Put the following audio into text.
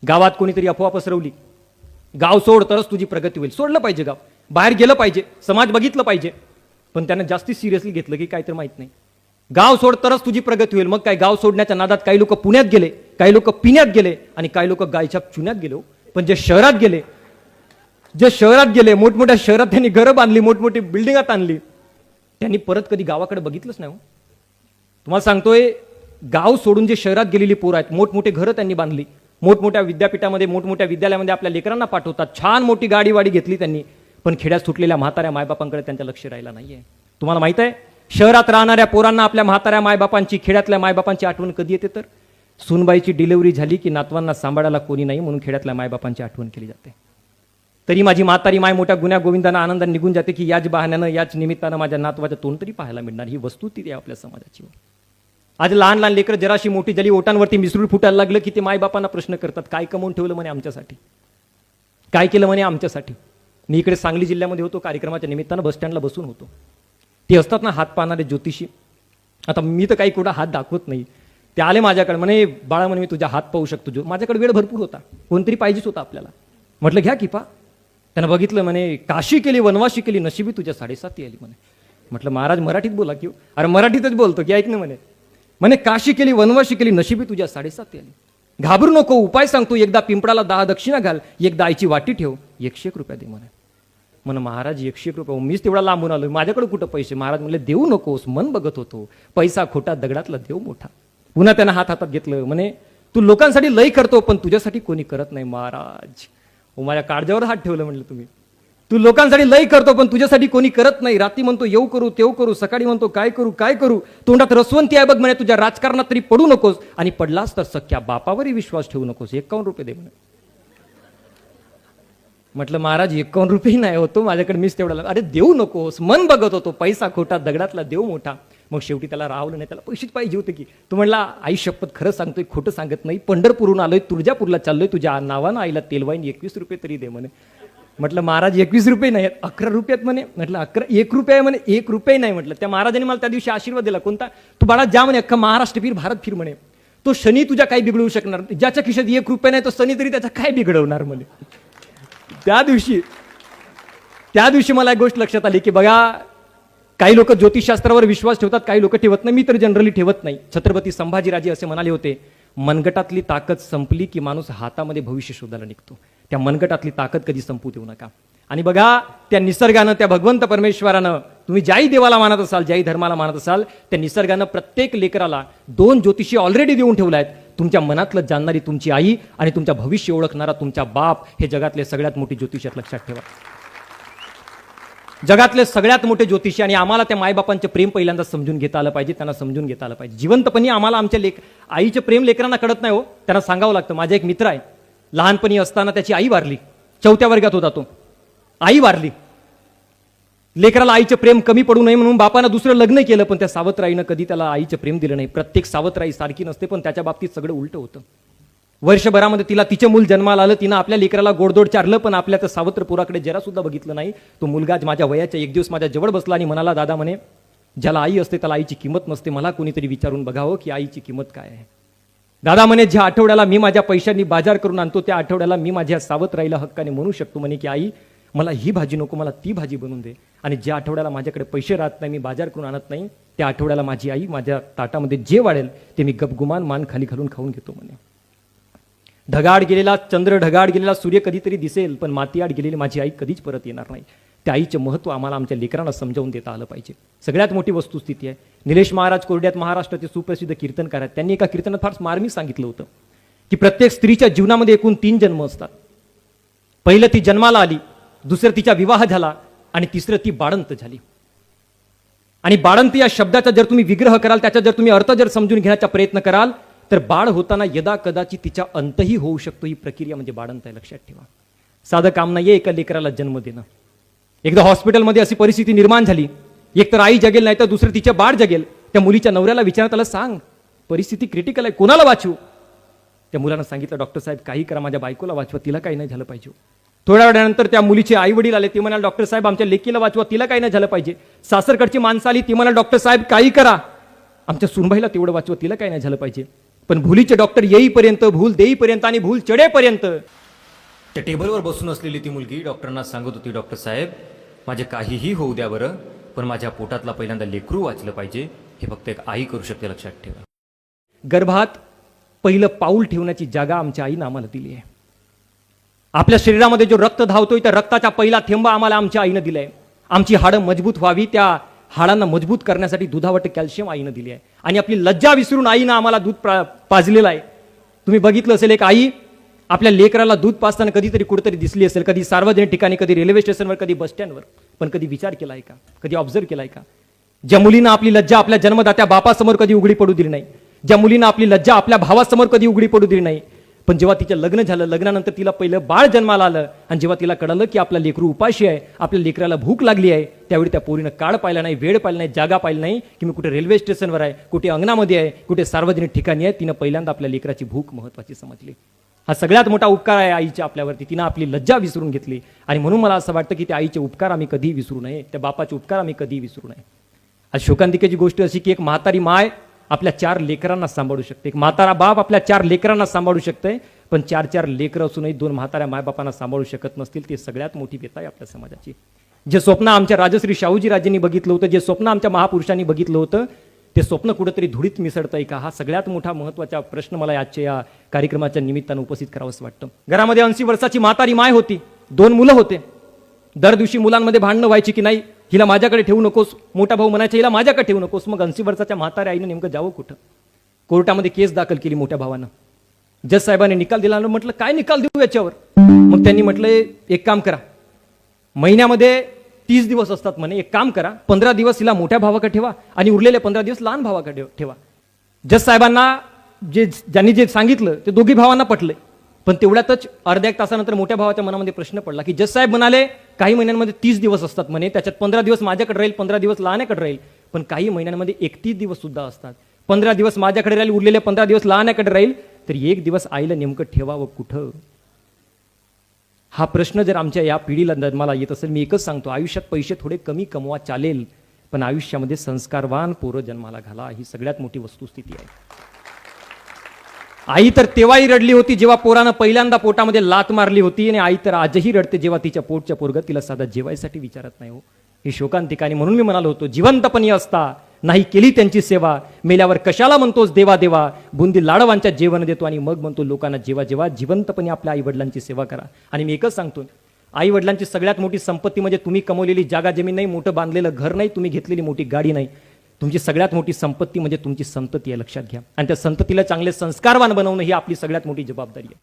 गावात कोणीतरी अफवा पसरवली, गाव सोड तरच तुझी प्रगती होईल. सोडलं पाहिजे, गाव बाहेर गेलं पाहिजे, समाज बघितलं पाहिजे, पण त्यानं जास्ती सिरियसली घेतलं की काय तर माहित नाही. गाव सोड तरच तुझी प्रगती होईल. मग काय गाव सोडण्याच्या नादात काही लोक पुण्यात गेले, काही लोक पिण्यात गेले आणि काही लोक गायच्या चुन्यात गेलो. पण जे शहरात गेले, मोठमोठ्या शहरात त्यांनी घरं बांधली, मोठमोठी बिल्डिंगात आणली, त्यांनी परत कधी गावाकडे बघितलंच नाही. तुम्हाला सांगतोय, गाव सोडून जे शहरात गेलेली पोरं आहेत, मोठमोठे घरं त्यांनी बांधली, मोठमोठ्या विद्यापीठामध्ये, मोठमोठ्या विद्यालयामध्ये आपल्या लेकरांना पाठवतात, छान मोठी गाडी घेतली त्यांनी, पण खेड्यात सुटलेल्या म्हाताऱ्या मायबापांकडे त्यांचं लक्ष राहिलं नाहीये. तुम्हाला माहित आहे, शहरात राहणाऱ्या पोरांना आपल्या म्हाताऱ्या मायबापांची, खेड्यातल्या मायबापांची आठवण कधी येते? तर सुनबाईची डिलिव्हरी झाली की नातवांना सांभाळायला कोणी नाही म्हणून खेड्यातल्या मायबापांची आठवण केली जाते. तरी माझी म्हातारी माय मोठ्या गुन्ह्या गोविंदानं आनंदाने निघून जाते की याच बहाण्यानं, याच निमित्तानं माझ्या नातवाचं तोंड तरी पाहायला मिळणार. ही वस्तुस्थिती आहे आपल्या समाजाची. आज लहान लहान लेकरं जराशी मोठी झाली, ओटांवरती मिसरूळ फुटायला लागलं की ते मायबापांना प्रश्न करतात, काय कमवून ठेवलं म्हणे आमच्यासाठी, काय केलं म्हणे आमच्यासाठी. मी इकडे सांगली जिल्ह्यामध्ये होतो, कार्यक्रमाच्या निमित्तानं बसस्टँडला बसून होतो. ते असतात ना हात पाहणारे ज्योतिषी, आता मी तर काही कुठं हात दाखवत नाही, ते आले माझ्याकडे, म्हणे बाळा म्हणे मी तुझ्या हात पाहू शकतो. माझ्याकडे वेळ भरपूर होता, कोणतरी पाहिजेच होता आपल्याला. म्हटलं घ्या की पा. त्यानं बघितलं, म्हणे काशी केली वनवाशी केली, नशिबी तुझ्या 7.5 आली म्हणे. म्हटलं महाराज मराठीत बोला की. अरे मराठीतच बोलतो की, ऐक ना म्हणे काशी केली वनवाशी केली, नशिबी तुझ्या 7.5 आली. घाबरू नको, उपाय सांगतो, एकदा पिंपळाला 10 दक्षिणा घाल, एकदा आईची वाटी ठेव, 101 रुपये दे म्हणे. म्हणे महाराज 101 रुपये, मीच तेवढा लांबून आलो, माझ्याकडे कुठं पैसे. महाराज म्हणले देऊ नकोस, मन बघत होतो, पैसा खोटा दगडातला देव मोठा. पुन्हा त्यानं हातात घेतलं, म्हणे तू लोकांसाठी लय करतो पण तुझ्यासाठी कोणी करत नाही. महाराज माझ्या काळजावर हात ठेवलं, म्हणलं तुम्ही, तू लोकांसाठी लय करतो पण तुझ्यासाठी कोणी करत नाही. रात्री म्हणतो येऊ करू तेव करू, सकाळी म्हणतो काय करू, तोंडात रसवंती आहे बघ म्हणे, तुझ्या राजकारणात तरी पडू नकोस, आणि पडलास तर सख्या बापावरही विश्वास ठेवू नकोस, 51 रुपये दे म्हणे. म्हटलं महाराज 51 रुपये नाही होतो माझ्याकडे, मीच तेवढा. अरे देऊ नकोस, मन बघत होतो, पैसा खोटा दगडातला देव मोठा. मग शेवटी त्याला राहवलं नाही, त्याला पैसेच पाहिजे होते की. तो म्हणला आई शपथ खरं सांगतोय, खोटं सांगत नाही, पंढरपूरहून आलोय, तुळजापूरला चाललोय, तुझ्या नावानं आईला तेलवाईन 21 रुपये तरी दे म्हणे. म्हटलं महाराज 21 रुपये नाही, 11 रुपयात म्हणे. म्हटलं 1 रुपये आहे म्हणे, 1 रुपये नाही. म्हटलं त्या महाराजांनी मला त्या दिवशी आशीर्वाद दिला, कोणता? तू बाळा जा म्हणे, अख्खा महाराष्ट्र फिर, भारत फिर म्हणे, तो शनी तुझ्या काही बिघडवू शकणार, ज्याच्या खिशात 1 रुपये नाही तो शनी तरी त्याचा काय बिघडवणार म्हणे. त्या दिवशी मला एक गोष्ट लक्षात आली की बघा, काही लोक ज्योतिषशास्त्रावर विश्वास ठेवतात, काही लोक ठेवत नाही. मी तर जनरली ठेवत नाही. छत्रपती संभाजीराजे असे म्हणाले होते, मनगटातली ताकद संपली की माणूस हातामध्ये भविष्य शोधायला निघतो. त्या मनगटातली ताकद कधी संपू देऊ नका. आणि बघा, त्या निसर्गानं, त्या भगवंत परमेश्वरानं, तुम्ही ज्याही देवाला मानत असाल, ज्याही धर्माला मानत असाल, त्या निसर्गानं प्रत्येक लेकराला 2 ज्योतिषी ऑलरेडी देऊन ठेवला आहेत. तुमच्या मनातलं जाणणारी तुमची आई आणि तुमच्या भविष्य ओळखणारा तुमचा बाप, हे जगातले सगळ्यात मोठे ज्योतिषी, लक्षात ठेवा. जगातले सगळ्यात मोठे ज्योतिषी. आणि आम्हाला त्या मायबापांचं प्रेम पहिल्यांदा समजून घेता आलं पाहिजे, त्यांना समजून घेता आलं पाहिजे. जिवंतपणी आम्हाला आमच्या आईचे प्रेम लेकरांना कळत नाही हो, त्यांना सांगावं लागतं. माझा एक मित्र आहे, लहानपणी असताना त्याची आई वारली, 4थ्या वर्गात होता तो, आई वारली. लेकराला आईचं प्रेम कमी पडू नये म्हणून बापानं दुसरं लग्न केलं, पण त्या सावत्राईनं कधी त्याला आईचं प्रेम दिलं नाही. प्रत्येक सावत्राई सारखी नसते, पण त्याच्या बाबतीत सगळं उलटं होतं. वर्षभरामध्ये तिला तिचं मूल जन्माला आलं, तिनं आपल्या लेकराला गोडदोड चारलं, पण आपल्या त्या सावत्रपुराकडे जरा सुद्धा बघितलं नाही. तो मुलगा माझ्या वयाच्या एक दिवस माझ्या जवळ बसला आणि म्हणाला, दादा म्हणे, ज्याला आई असते त्याला आईची किंमत नसते, मला कोणीतरी विचारून बघावं की आईची किंमत काय आहे. दादा म्हणे, ज्या आठवड्याला मी माझ्या पैशांनी बाजार करून आणतो, त्या आठवड्याला मी माझ्या सावत्राईला हक्काने म्हणू शकतो म्हणे की आई मला ही भाजी नको, मला ती भाजी बनवून दे. आणि ज्या आठवड्याला माझ्याकडे पैसे राहत नाही, मी बाजार करून आणत नाही, त्या आठवड्याला माझी आई माझ्या ताटामध्ये जे वाढेल ते मी गपगुमान मान खाली घालून खाऊन घेतो म्हणे. ढगाड गेलेला चंद्र, ढगाड गेलेला सूर्य कधीतरी दिसेल, पण मातीआड गेलेली माझी आई कधीच परत येणार नाही. त्या आईचे महत्त्व आम्हाला आमच्या लेकरांना समजावून देता आलं पाहिजे. सगळ्यात मोठी वस्तुस्थिती आहे. निलेश महाराज कोरड्यात महाराष्ट्राचे सुप्रसिद्ध कीर्तनकार आहेत. त्यांनी एका कीर्तनात फार मार्मिक सांगितलं होतं की प्रत्येक स्त्रीच्या जीवनामध्ये एकूण 3 जन्म असतात. पहिलं ती जन्माला आली, दुसरं तिचा विवाह झाला, आणि तिसरं ती बाळंत झाली. आणि बाळंत या शब्दाचा जर तुम्ही विग्रह कराल, त्याचा जर तुम्ही अर्थ जर समजून घेण्याचा प्रयत्न कराल, तर बाळ होताना यदा कदाचित तिचा अंतही होऊ शकतो. ही प्रक्रिया म्हणजे बाळंत आहे, लक्षात ठेवा. साधं काम नाहीये एका लेकराला जन्म देणं. एकदा हॉस्पिटलमध्ये अशी परिस्थिती निर्माण झाली, एक तर आई जगेल, नाही तर दुसरं तिचे बाळ जगेल. त्या मुलीच्या नवऱ्याला विचारण्यात आलं, सांग परिस्थिती क्रिटिकल आहे, कोणाला वाचवू? त्या मुलानं सांगितलं, डॉक्टर साहेब काही करा, माझ्या बायकोला वाचवा, तिला काही नाही झालं पाहिजे. थोड्या वेळानंतर त्या मुलीचे आई वडील आले, ते म्हणाले, डॉक्टर साहेब आमच्या लेकीला वाचवा, तिला काही नाही झालं पाहिजे. सासरकडची माणसं आली, ती म्हणाली, डॉक्टर साहेब काही करा, आमच्या सुनबाईला तेवढं वाचवा, तिला काही नाही झालं पाहिजे. पण भुलीचे डॉक्टर येईपर्यंत, भूल देईपर्यंत आणि भूल चढेपर्यंत त्या टेबलवर बसून असलेली ती मुलगी डॉक्टरांना सांगत होती, डॉक्टर साहेब माझे काहीही होऊ द्या बरं, पण माझ्या पोटातला पहिल्यांदा लेकरू वाचलं पाहिजे, हे फक्त एक आई करू शकते, लक्षात ठेवा. गर्भात पहिलं पाऊल ठेवण्याची जागा आमच्या आईनं आम्हाला दिली आहे. आपल्या शरीरामध्ये जो रक्त धावतोय त्या रक्ताचा पहिला थेंबा आम्हाला आमच्या आईनं दिलाय. आमची हाडं मजबूत व्हावी, त्या हाडांना मजबूत करण्यासाठी दुधावट कॅल्शियम आईनं दिली आहे. आणि आपली लज्जा विसरून आईनं आम्हाला दूध पाजलेलं आहे. तुम्ही बघितलं असेल, एक आई आपल्या लेकराला दूध पाजताना कधीतरी कुठेतरी दिसली असेल, कधी सार्वजनिक ठिकाणी, कधी रेल्वे स्टेशनवर, कधी बस स्टँडवर. पण कधी विचार केलाय का, कधी ऑब्झर्व केलाय का, ज्या मुलीनं आपली लज्जा आपल्या जन्मदात्या बापासमोर कधी उघडी पडू दिली नाही, ज्या मुलीनं आपली लज्जा आपल्या भावासमोर कधी उघडी पडू दिली नाही, पण जेव्हा तिचं लग्न झालं, लग्नानंतर तिला पहिलं बाळ जन्माला आलं आणि जेव्हा तिला कळलं की आपला लेकरू उपाशी आहे, आपल्या लेकराला भूक लागली आहे, त्यावेळी त्या पोरीनं काळ पाहिला नाही, वेळ पाहिला नाही, जागा पाहिली नाही की मी कुठे रेल्वे स्टेशनवर आहे, कुठे अंगणामध्ये आहे, कुठे सार्वजनिक ठिकाणी आहे. तिनं पहिल्यांदा आपल्या लेकराची भूक महत्वाची समजली. हा सगळ्यात मोठा उपकार आहे आईच्या आपल्यावरती. तिनं आपली लज्जा विसरून घेतली. आणि म्हणून मला असं वाटतं की त्या आईचे उपकार आम्ही कधी विसरू नये, त्या बापाचे उपकार आम्ही कधी विसरू नये. आज शोकांतिकेची गोष्ट अशी की एक म्हातारी माय आपल्या 4 लेकरांना सांभाळू शकते, एक म्हातारा बाप आपल्या 4 लेकरांना सांभाळू शकते, पण 4 लेकरं असूनही 2 म्हाताऱ्या मायबापांना सांभाळू शकत नसतील, ती सगळ्यात मोठी व्यथा आहे आपल्या समाजाची. जे स्वप्न आमच्या राजश्री शाहूजी राजेंनी बघितलं होतं, जे स्वप्न आमच्या महापुरुषांनी बघितलं होतं, ते स्वप्न कुठेतरी धुळीत मिसळतंय का, हा सगळ्यात मोठा महत्वाचा प्रश्न मला आजच्या या कार्यक्रमाच्या निमित्तानं उपस्थित करावंसं वाटतं. घरामध्ये 80 वर्षाची म्हातारी माय होती, 2 मुलं होते. दर दिवशी मुलांमध्ये भांडणं व्हायची की नाही, हिला माझ्याकडे ठेवू नकोस, मोठा भाऊ म्हणायचा हिला माझ्याकडे ठेवू नकोस. मग 80 वर्षाच्या म्हाताऱ्या आईनं नेमकं जावं कुठं? कोर्टामध्ये केस दाखल केली मोठ्या भावानं. जज साहेबांनी निकाल दिला. म्हटलं काय निकाल देऊ याच्यावर? मग त्यांनी म्हटलं एक काम करा, महिन्यामध्ये 30 दिवस असतात म्हणे, एक काम करा 15 दिवस हिला मोठ्या भावाकडे ठेवा आणि उरलेले 15 दिवस लहान भावाकडे ठेवा. जज साहेबांना ज्यांनी जे सांगितलं ते दोघी भावांना पटले. पण तेवढ्यातच अर्ध्या 1 तासानंतर मोठ्या भावाच्या मनामध्ये प्रश्न पडला की जज साहेब म्हणाले काही महिन्यांमध्ये 30 दिवस असतात म्हणे, त्याच्यात 15 दिवस माझ्याकडे राहील, 15 दिवस लहानाकडे राहील. पण काही महिन्यांमध्ये 31 दिवस सुद्धा असतात. 15 दिवस माझ्याकडे राहील, उरलेले 15 दिवस लहानाकडे राहील, तर 1 दिवस आईला नेमकं ठेवावं कुठं? हा प्रश्न जर आमच्या या पिढीला जन्माला येत असेल, मी एकच सांगतो, आयुष्यात पैसे थोडे कमी कमवा चालेल, पण आयुष्यामध्ये संस्कारवान पोरं जन्माला घाला, ही सगळ्यात मोठी वस्तुस्थिती आहे. आई तर तेव्हाही रडली होती जेव्हा पोरानं पहिल्यांदा पोटामध्ये लात मारली होती, आणि आई तर आजही रडते जेव्हा तिच्या पोटच्या पोरगं तिला साधा जेवायसाठी विचारत नाही. हो, ही शोकांतिका. आणि म्हणून मी म्हणालो होतो, जिवंतपणी असता नाही केली त्यांची सेवा, मेल्यावर कशाला म्हणतोस देवा देवा, बुंदी लाडवांच्या जेवण देतो आणि मग म्हणतो लोकांना जेवा जेवा. जिवंतपणे आपल्या आई वडिलांची सेवा करा. आणि मी एकच सांगतो, आई वडिलांची सगळ्यात मोठी संपत्ती म्हणजे तुम्ही कमवलेली जागा जमीन नाही, मोठं बांधलेलं घर नाही, तुम्ही घेतलेली मोठी गाडी नाही. तुमची सगळ्यात मोठी संपत्ती म्हणजे तुमची संतती आहे, लक्षात घ्या. आणि त्या संततीला चांगले संस्कारवान बनवणं ही आपली सगळ्यात मोठी जबाबदारी आहे.